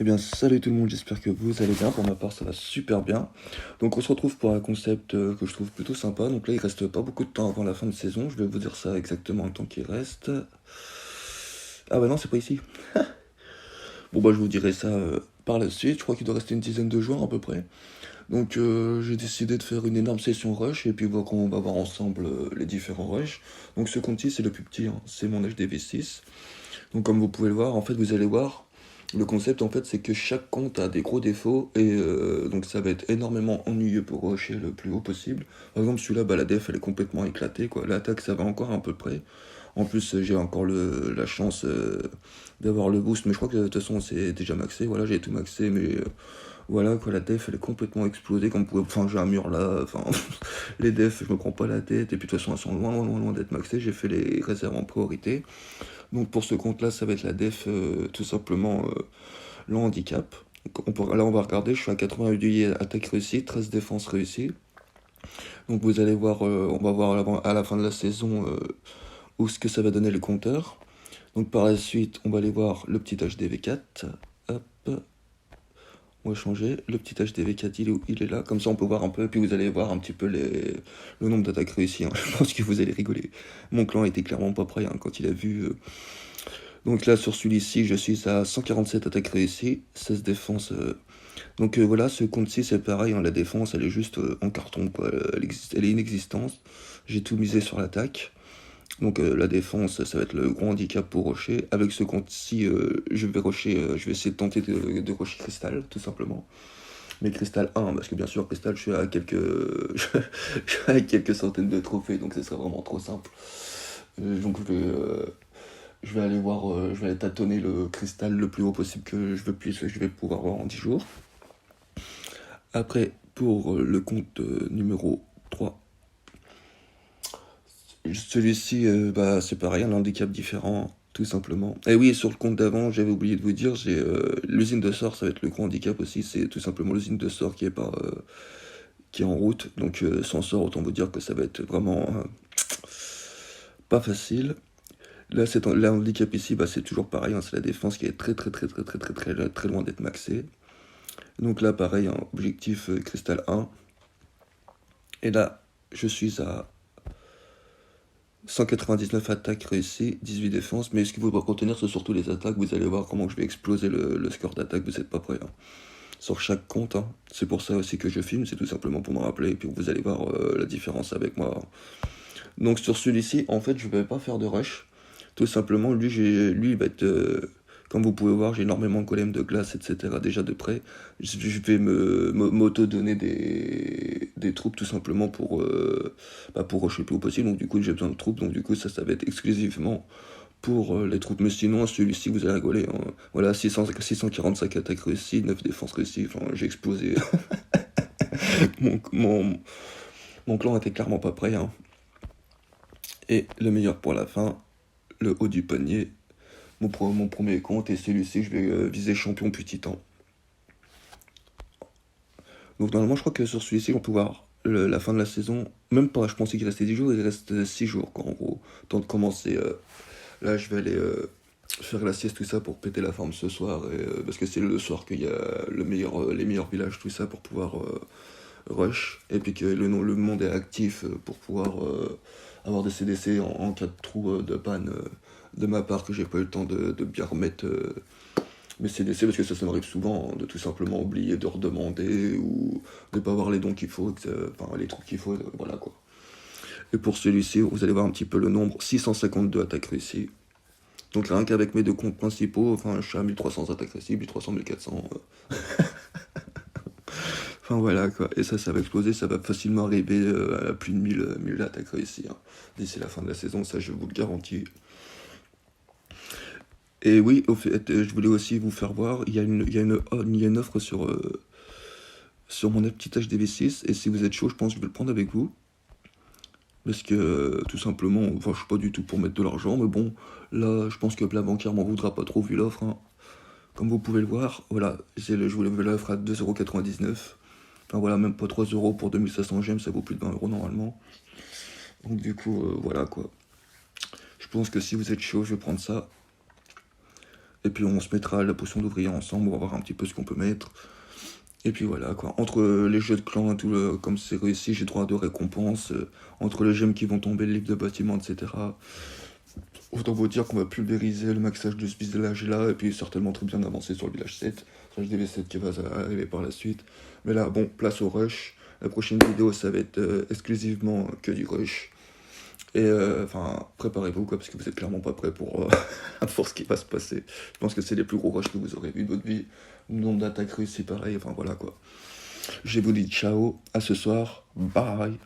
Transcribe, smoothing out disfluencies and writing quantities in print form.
Eh bien, salut tout le monde, j'espère que vous allez bien. Pour ma part, ça va super bien. Donc, on se retrouve pour un concept que je trouve plutôt sympa. Donc là, il reste pas beaucoup de temps avant la fin de saison. Je vais vous dire ça exactement le temps qu'il reste. Ah bah non, c'est pas ici. Bon bah, je vous dirai ça par la suite. Je crois qu'il doit rester une dizaine de joueurs à peu près. Donc, j'ai décidé de faire une énorme session rush et puis on va voir ensemble les différents rushs. Donc, ce compte-ci, c'est le plus petit, hein. C'est mon HDV6. Donc comme vous pouvez le voir, en fait vous allez voir, le concept en fait c'est que chaque compte a des gros défauts et donc ça va être énormément ennuyeux pour rusher le plus haut possible. Par exemple celui-là, bah, la def elle est complètement éclatée quoi, l'attaque ça va encore à peu près. En plus j'ai encore la chance d'avoir le boost, mais je crois que de toute façon c'est déjà maxé, voilà j'ai tout maxé mais voilà quoi, la def elle est complètement explosée comme vous pouvez, enfin j'ai un mur là, enfin les defs je me prends pas la tête et puis de toute façon elles sont loin d'être maxées, j'ai fait les réserves en priorité. Donc pour ce compte-là, ça va être la def, tout simplement le handicap. Donc là, on va regarder, je suis à 88 attaques réussies, 13 défenses réussies. Donc vous allez voir, on va voir à la fin de la saison où ce que ça va donner le compteur. Donc par la suite, on va aller voir le petit HDV4. Hop, on va changer. Le petit HDV4, il est là. Comme ça, on peut voir un peu. Puis vous allez voir un petit peu le nombre d'attaques réussies, hein. Je pense que vous allez rigoler. Mon clan était clairement pas prêt hein, quand il a vu. Donc là, sur celui-ci, je suis à 147 attaques réussies, 16 défenses. Donc voilà, ce compte-ci, c'est pareil, hein, la défense, elle est juste en carton, quoi. Elle est inexistante. J'ai tout misé sur l'attaque. Donc la défense, ça va être le gros handicap pour rusher. Avec ce compte-ci, je vais rusher, je vais essayer de tenter de rusher Cristal, tout simplement. Mais Cristal 1, parce que bien sûr, Cristal, je suis à quelques, je suis à quelques centaines de trophées, donc ce serait vraiment trop simple. Donc je vais aller voir, je vais aller tâtonner le cristal le plus haut possible je vais pouvoir voir en 10 jours. Après, pour le compte numéro 3, celui-ci, bah, c'est pareil, un handicap différent, tout simplement. Et oui, sur le compte d'avant, j'avais oublié de vous dire, j'ai l'usine de sort, ça va être le gros handicap aussi, c'est tout simplement l'usine de sort qui est en route. Donc sans sort, autant vous dire que ça va être vraiment pas facile. Là, là, handicap ici, bah, c'est toujours pareil, hein, c'est la défense qui est très loin d'être maxée. Donc là, pareil, hein, objectif cristal 1. Et là, je suis à 199 attaques réussies, 18 défenses. Mais ce qu'il faut retenir, c'est surtout les attaques. Vous allez voir comment je vais exploser le score d'attaque, vous n'êtes pas prêts, hein. Sur chaque compte, hein. C'est pour ça aussi que je filme, c'est tout simplement pour me rappeler. Et puis vous allez voir la différence avec moi. Donc sur celui-ci, en fait, je vais pas faire de rush. Tout simplement, lui il va être. Comme vous pouvez voir, j'ai énormément de golems de glace, etc. déjà de près. Je vais m'auto-donner des troupes tout simplement pour rusher le plus haut possible. Donc du coup, j'ai besoin de troupes. Donc du coup, ça va être exclusivement pour les troupes. Mais sinon, celui-ci, vous allez rigoler, hein. Voilà, 645 attaques réussies, 9 défenses réussies. Enfin, j'ai explosé. mon, mon, mon clan était clairement pas prêt, hein. Et le meilleur pour la fin, le haut du panier, mon premier compte, et celui-ci, je vais viser champion puis titan. Donc normalement, je crois que sur celui-ci, on peut voir la fin de la saison. Même pas, je pensais qu'il restait 10 jours, il reste 6 jours, quoi, en gros. Temps de commencer. Là, je vais aller faire la sieste, tout ça, pour péter la forme ce soir. Parce que c'est le soir qu'il y a les meilleurs villages, tout ça, pour pouvoir rush. Et puis que le monde est actif pour pouvoir avoir des CDC en cas de trou de panne de ma part, que j'ai pas eu le temps de bien remettre mes CDC, parce que ça m'arrive souvent hein, de tout simplement oublier de redemander ou de pas avoir les dons qu'il faut, enfin les trucs qu'il faut, voilà quoi. Et pour celui-ci, vous allez voir un petit peu le nombre, 652 attaques réussies. Donc rien qu'avec mes deux comptes principaux, enfin je suis à 1300 attaques réussies, 1300, 1400. Enfin voilà quoi, et ça va exploser, ça va facilement arriver à plus de 1000 attaques réussies, hein, d'ici la fin de la saison, ça je vous le garantis. Et oui, au fait, je voulais aussi vous faire voir, il y a une offre sur mon petit HDV6, et si vous êtes chaud, je pense que je vais le prendre avec vous. Parce que tout simplement, enfin je suis pas du tout pour mettre de l'argent, mais bon, là je pense que la banquière m'en voudra pas trop vu l'offre, hein. Comme vous pouvez le voir, voilà, je vous l'offre à 2,99€. Enfin voilà, même pas 3€ pour 2500 gemmes, ça vaut plus de 20€ normalement. Donc du coup, voilà quoi. Je pense que si vous êtes chaud, je vais prendre ça. Et puis on se mettra la potion d'ouvrier ensemble, on va voir un petit peu ce qu'on peut mettre. Et puis voilà quoi, entre les jeux de clans et tout, comme c'est réussi, j'ai droit à 2 récompenses, entre les gemmes qui vont tomber, le livre de bâtiment, etc. Autant vous dire qu'on va pulvériser le maxage de ce village là, et puis certainement très bien avancer sur le village 7, sur le DV7 qui va arriver par la suite. Mais là, bon, place au rush. La prochaine vidéo, ça va être exclusivement que du rush. Et enfin, préparez-vous quoi, parce que vous êtes clairement pas prêts pour ce qui va se passer. Je pense que c'est les plus gros rushs que vous aurez vu de votre vie. Le nombre d'attaques réussies, pareil, enfin voilà quoi. Je vous dis ciao, à ce soir, bye.